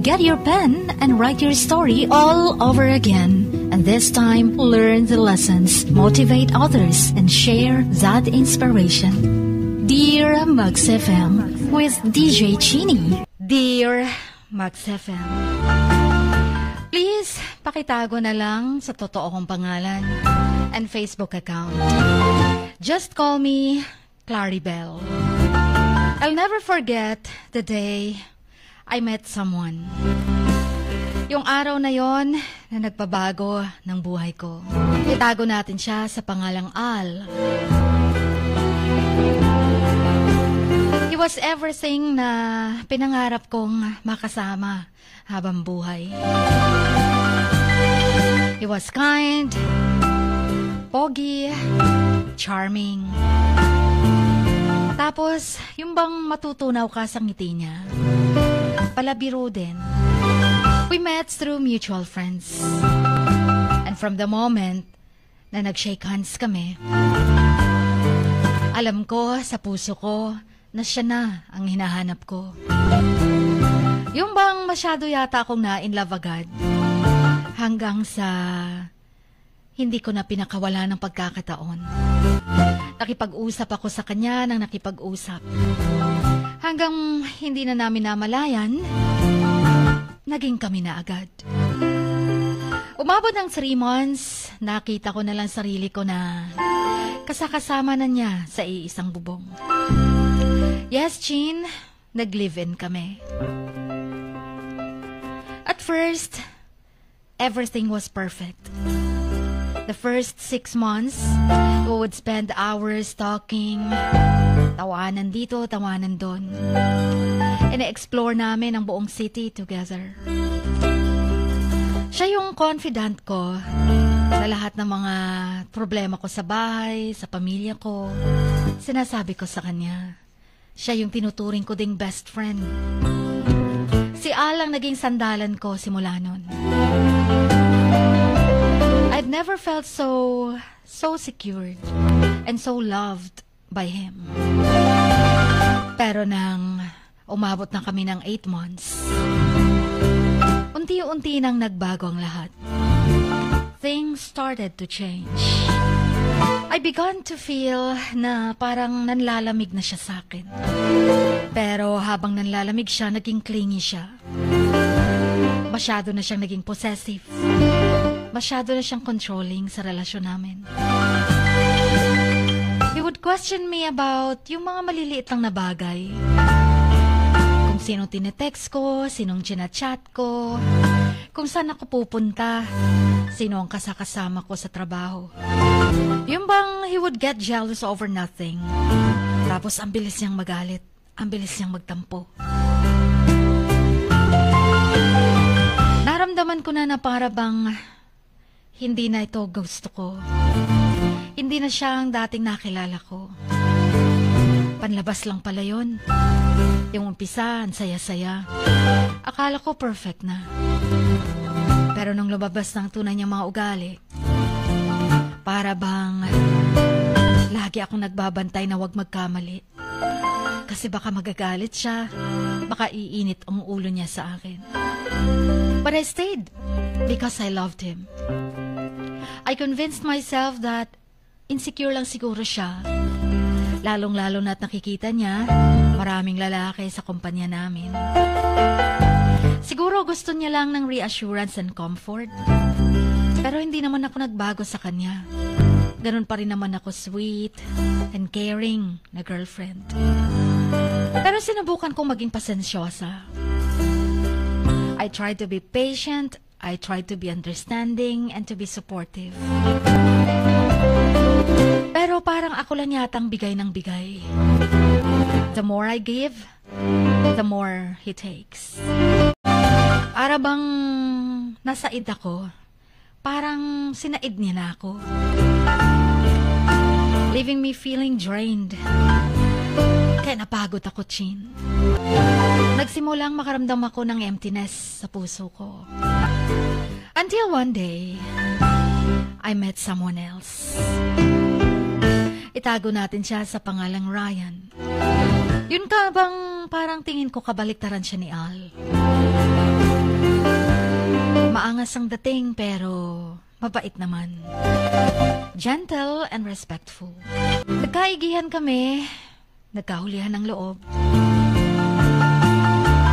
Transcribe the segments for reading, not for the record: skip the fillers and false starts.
Get your pen and write your story all over again. And this time, learn the lessons, motivate others, and share that inspiration. Dear Max FM with DJ Chini. Dear Max FM, please pakitago na lang sa totoo kong pangalan and Facebook account. Just call me Claribel. I'll never forget the day I met someone. Yung araw na yon na nagpabago ng buhay ko. Itago natin siya sa pangalang Al. He was everything na pinangarap kong makasama habang buhay. He was kind, pogi, charming. Tapos, yung bang matutunaw ka sa ngiti niya, palabiro din. We met through mutual friends. And from the moment na nag-shake hands kami, alam ko sa puso ko na siya na ang hinahanap ko. Yung bang masyado yata akong na-in-love agad hanggang sa hindi ko na pinakawala ng pagkakataon. Nakipag-usap ako sa kanya nang nakipag-usap. Hanggang hindi na namin namalayan, naging kami na agad. Umabot ng 3 months, nakita ko na lang sarili ko na kasakasama na niya sa iisang bubong. Yes, Chin, nag-live-in kami. At first, everything was perfect. The first 6 months, we would spend hours talking, tawanan dito, tawanan doon. Ina-explore namin ang buong city together. Siya yung confidant ko sa lahat ng mga problema ko sa bahay, sa pamilya ko. Sinasabi ko sa kanya. Siya yung tinuturing ko ding best friend. Si Al ang naging sandalan ko simula nun. I've never felt so secured and so loved by him. Pero nang umabot na kami ng 8 months, unti-unti nang nagbago ang lahat. Things started to change. I began to feel na parang nanlalamig na siya sa akin. Pero habang nanlalamig siya, naging clingy siya. Masyado na siyang naging possessive. Masyado na siyang controlling sa relasyon namin. He would question me about yung mga maliliit lang na bagay. Kung sino tinetext ko, sinong chinachat ko, kung saan ako pupunta, sino ang kasakasama ko sa trabaho. Yung bang he would get jealous over nothing. Tapos ang bilis niyang magalit, ang bilis niyang magtampo. Naramdaman ko na para bang hindi na ito gusto ko. Hindi na siya ang dating nakilala ko. Panlabas lang pala yun. Yung umpisa, ang saya-saya. Akala ko perfect na. Pero nung lumabas ng tunay niyang mga ugali, para bang lagi akong nagbabantay na wag magkamali. Kasi baka magagalit siya, baka iinit ang ulo niya sa akin. But I stayed because I loved him. I convinced myself that insecure lang siguro siya. Lalong-lalo na't nakikita niya maraming lalaki sa kumpanya namin. Siguro gusto niya lang ng reassurance and comfort. Pero hindi naman ako nagbago sa kanya. Ganun pa rin naman ako sweet and caring na girlfriend. Pero sinubukan kong maging pasensyosa. I tried to be patient, I tried to be understanding, and to be supportive. Pero parang ako lang yatang bigay ng bigay. The more I give, the more he takes. Para bang nasa id ako, parang sinaid niya na ako. Leaving me feeling drained. Kaya napagod ako, Chin. Nagsimulang makaramdam ako ng emptiness sa puso ko. Until one day, I met someone else. Itago natin siya sa pangalang Ryan. Yun ka bang parang tingin ko kabaliktaran siya ni Al? angas ang dating pero mabait naman. Gentle and respectful. Nagkaigihan kami, nagkahulihan ng loob.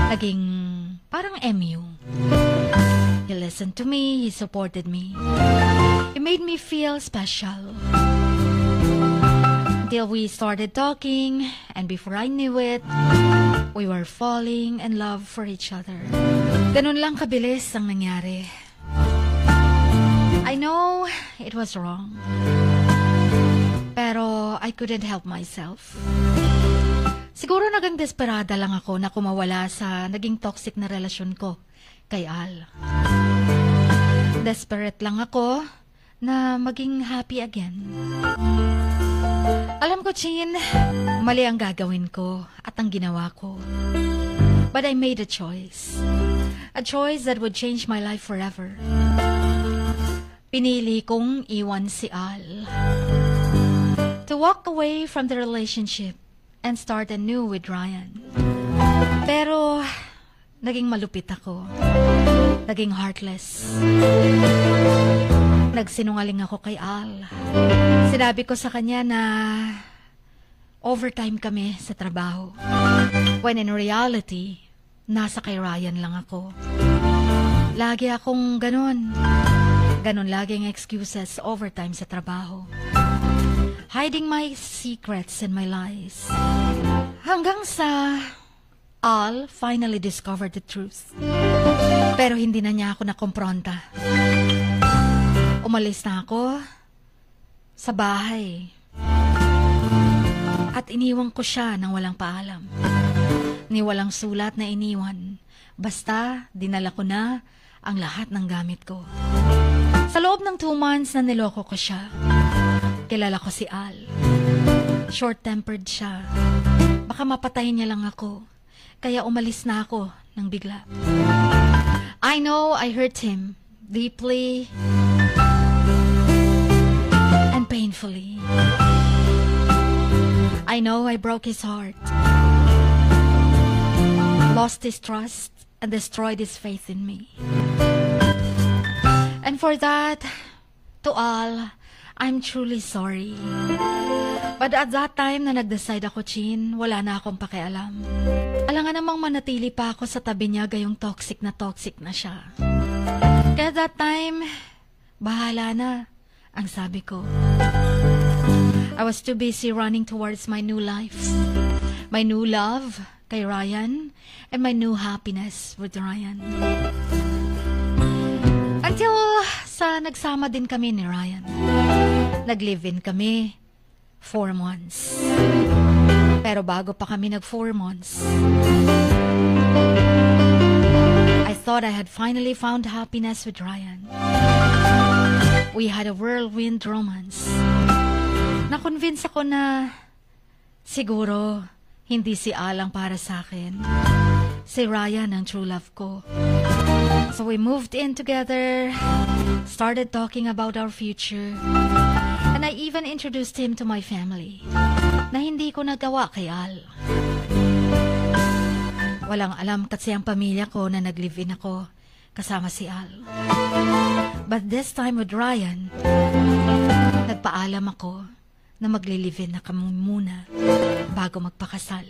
Naging parang MU. He listened to me, he supported me. He made me feel special. Until we started talking, and before I knew it, we were falling in love for each other. Ganun lang kabilis ang nangyari. I know it was wrong. Pero I couldn't help myself. Siguro naging desperada lang ako na kumawala sa naging toxic na relasyon ko kay Al. Desperate lang ako na maging happy again. Alam ko, Chin, mali ang gagawin ko at ang ginawa ko. But I made a choice. A choice that would change my life forever. Pinili kong iwan si Al. To walk away from the relationship and start anew with Ryan. Pero, naging malupit ako. Naging heartless. Nagsinungaling ako kay Al. Sinabi ko sa kanya na overtime kami sa trabaho. When in reality, nasa kay Ryan lang ako. Lagi akong ganon. Ganon laging excuses, overtime sa trabaho. Hiding my secrets and my lies. Hanggang sa Al finally discovered the truth. Pero hindi na niya ako nakompronta. Umalis na ako sa bahay. At iniwan ko siya nang walang paalam. Ni walang sulat na iniwan. Basta dinala ko na ang lahat ng gamit ko. Sa loob ng 2 months na niloko ko siya. Kilala ko si Al. Short-tempered siya. Baka mapatayin niya lang ako. Kaya umalis na ako nang bigla. I know I hurt him deeply and painfully. I know I broke his heart, lost his trust, and destroyed his faith in me. And for that, to Al, I'm truly sorry. But at that time na nag-decide ako, Chin, wala na akong pakialam. Alangan namang manatili pa ako sa tabi niya gayong toxic na siya. Kaya that time, bahala na, ang sabi ko. I was too busy running towards my new life. My new love kay Ryan and my new happiness with Ryan. Until sa nagsama din kami ni Ryan. Nag-live-in kami 4 months. Pero bago pa kami nag-4 months, I thought I had finally found happiness with Ryan. We had a whirlwind romance. Na-convince ako na siguro hindi si Al ang para sa akin. Si Ryan ang true love ko. So we moved in together, started talking about our future, and I even introduced him to my family na hindi ko nagawa kay Al. Walang alam kasi ang pamilya ko na nag-live-in ako kasama si Al. But this time with Ryan, nagpaalam ako na magli-live-in na kami muna bago magpakasal.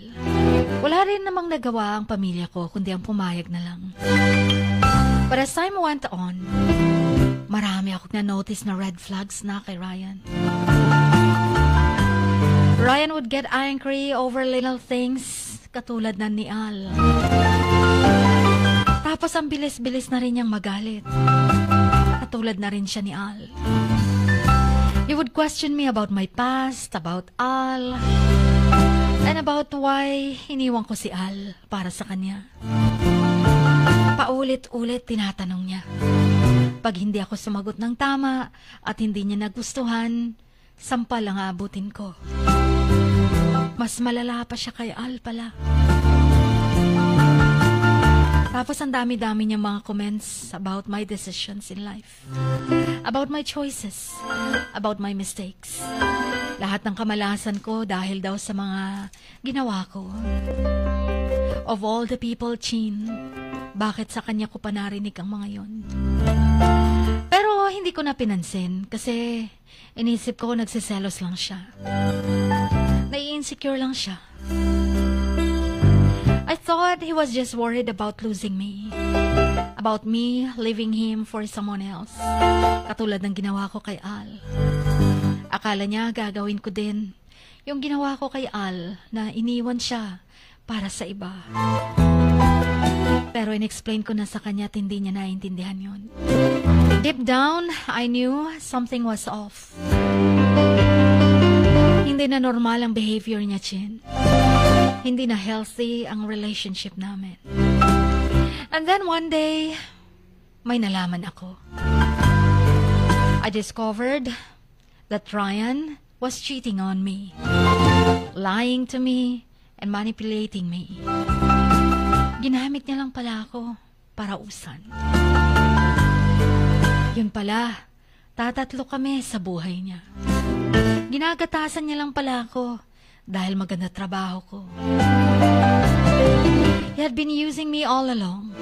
Wala rin namang nagawa ang pamilya ko kundi ang pumayag na lang. But as time went on, marami akong na-notice na red flags na kay Ryan. Ryan would get angry over little things katulad na ni Al. Tapos ang bilis-bilis na rin niyang magalit. Katulad na rin siya ni Al. He would question me about my past, about Al, and about why iniwan ko si Al para sa kanya. Paulit-ulit tinatanong niya. Pag hindi ako sumagot ng tama at hindi niya nagustuhan, sampal ang aabutin ko. Mas malala pa siya kay Al pala. Tapos ang dami-dami niyang mga comments about my decisions in life. About my choices. About my mistakes. Lahat ng kamalasan ko dahil daw sa mga ginawa ko. Of all the people, Chin, bakit sa kanya ko pa narinig ang mga yon? hindi ko na pinansin kasi inisip ko nagsiselos lang siya. Nai-insecure lang siya. I thought he was just worried about losing me. About me leaving him for someone else. Katulad ng ginawa ko kay Al. Akala niya gagawin ko din yung ginawa ko kay Al na iniwan siya para sa iba. Pero in-explain ko na sa kanya at hindi niya naiintindihan yun. Deep down, I knew something was off. Hindi na normal ang behavior niya, Chin. Hindi na healthy ang relationship namin. And then one day, may nalaman ako. I discovered that Ryan was cheating on me, lying to me, and manipulating me. Ginamit niya lang pala ako para usan. Yun pala, tatatlo kami sa buhay niya. Ginagatasan niya lang pala ako dahil maganda trabaho ko. He had been using me all along.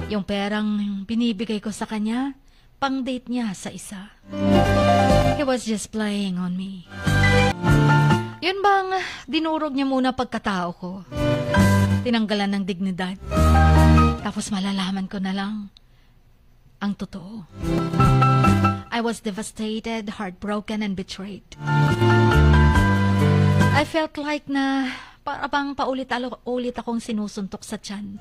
Yung perang binibigay ko sa kanya, pang-date niya sa isa. He was just playing on me. Yun bang dinurog niya muna pagkatao ko? Tinanggalan ng dignidad. Tapos malalaman ko na lang ang totoo. I was devastated, heartbroken, and betrayed. I felt like na para bang paulit-ulit akong sinusuntok sa tiyan.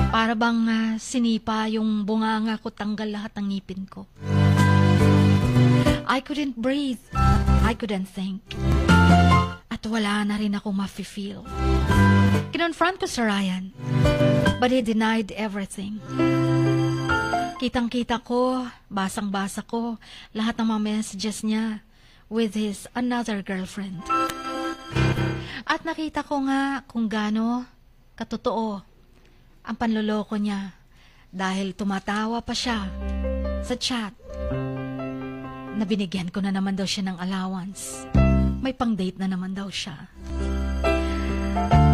Para bang sinipa yung bunganga ko, tanggal lahat ng ngipin ko. I couldn't breathe. I couldn't think. At wala na rin akong mafe-feel. Kinonfront ko si Ryan, but he denied everything. Kitang-kita ko, basang-basa ko, lahat ng mga messages niya with his another girlfriend. At nakita ko nga kung gaano katotoo ang panloloko niya dahil tumatawa pa siya sa chat na binigyan ko na naman daw siya ng allowance. May pang-date na naman daw siya.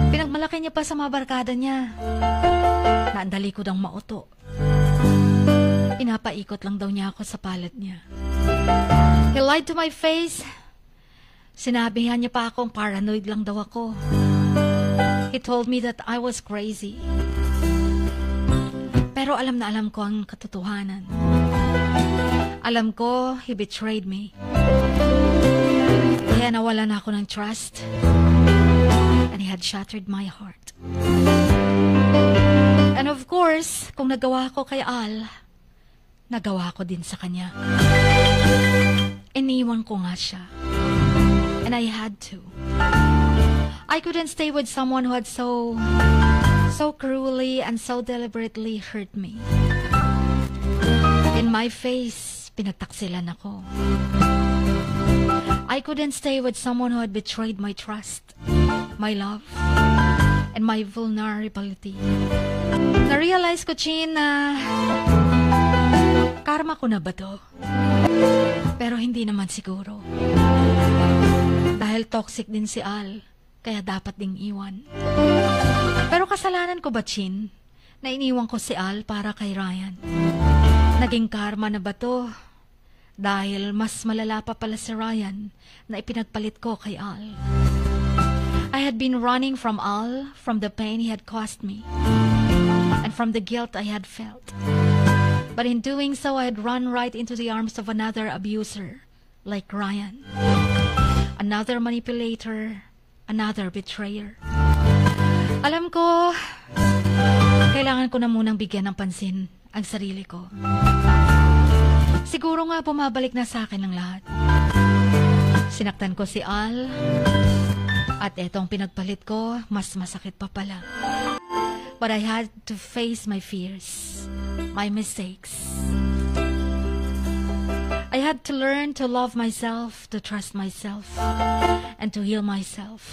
Pinagmalaki niya pa sa mga barkada niya. Naandali ko dang mauto. Pinapaikot lang daw niya ako sa palad niya. He lied to my face. Sinabihan niya pa akong paranoid lang daw ako. He told me that I was crazy. Pero alam na alam ko ang katotohanan. Alam ko, he betrayed me. Kaya nawalan ako ng trust. And he had shattered my heart. And of course, kung nagawa ko kay Al, nagawa ko din sa kanya. Iniwan ko nga siya. And I had to. I couldn't stay with someone who had so cruelly and so deliberately hurt me. In my face, pinagtaksilan ako. I couldn't stay with someone who had betrayed my trust, my love, and my vulnerability. Na-realize ko, Chin, na karma ko na ba to? Pero hindi naman siguro. Dahil toxic din si Al, kaya dapat ding iwan. Pero kasalanan ko ba, Chin, na iniwan ko si Al para kay Ryan? Naging karma na ba to? Dahil mas malala pa pala si Ryan na ipinagpalit ko kay Al. I had been running from Al, from the pain he had caused me, and from the guilt I had felt. But in doing so, I had run right into the arms of another abuser, like Ryan. Another manipulator, another betrayer. Alam ko, kailangan ko na munang bigyan ng pansin ang sarili ko. Siguro nga bumabalik na sa akin ang lahat. Sinaktan ko si Al, at etong pinagpalit ko, mas masakit pa pala. But I had to face my fears, my mistakes. I had to learn to love myself, to trust myself, and to heal myself.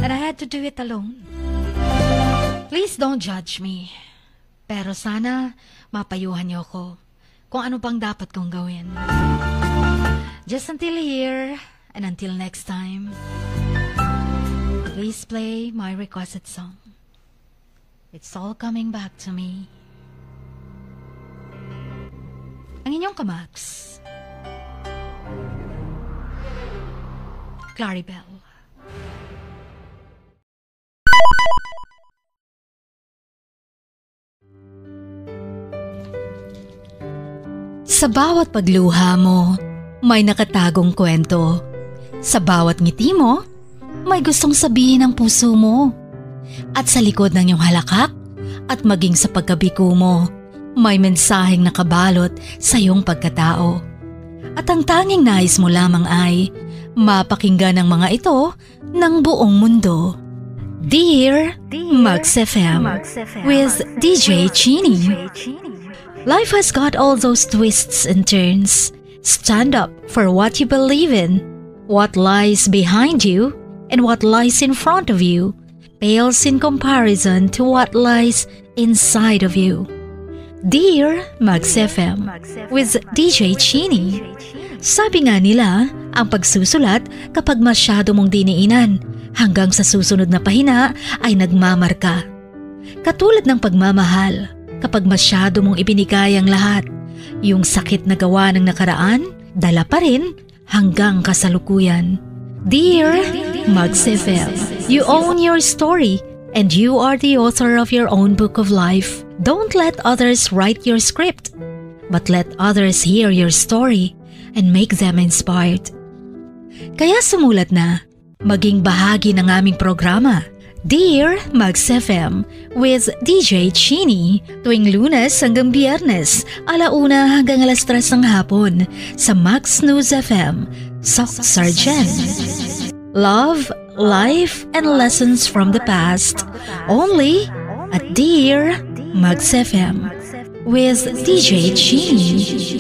And I had to do it alone. Please don't judge me. Pero sana mapayuhan niyo ako kung ano bang dapat kong gawin. Just until here, and until next time, please play my requested song. It's all coming back to me. inyong kamags, Claribel. Sa bawat pagluha mo, may nakatagong kwento. Sa bawat ngiti mo, may gustong sabihin ang puso mo. At sa likod ng iyong halakak at maging sa pagkabiko mo, may mensaheng nakabalot sa iyong pagkatao. At ang tanging nais mo lamang ay mapakinggan ang mga ito ng buong mundo. Dear Mugs FM with DJ Chini. Life has got all those twists and turns. Stand up for what you believe in. What lies behind you and what lies in front of you pales in comparison to what lies inside of you. Dear Mugs FM with DJ Chini. Sabi nga nila, ang pagsusulat kapag masyado mong diniinan hanggang sa susunod na pahina ay nagmamarka. Katulad ng pagmamahal, kapag masyado mong ibinigay ang lahat, yung sakit na gawa ng nakaraan, dala pa rin hanggang kasalukuyan. Dear Mugs FM, you own your story and you are the author of your own book of life. Don't let others write your script, but let others hear your story and make them inspired. Kaya sumulat na, maging bahagi ng aming programa, Dear Mugs FM with DJ Chini, tuwing Lunes hanggang Biyernes, 1:00 hanggang 3:00 ng hapon sa Mugs News FM, Sock Sargent. Love, life, and lessons from the past, only at Dear Mugs FM with DJ Chini.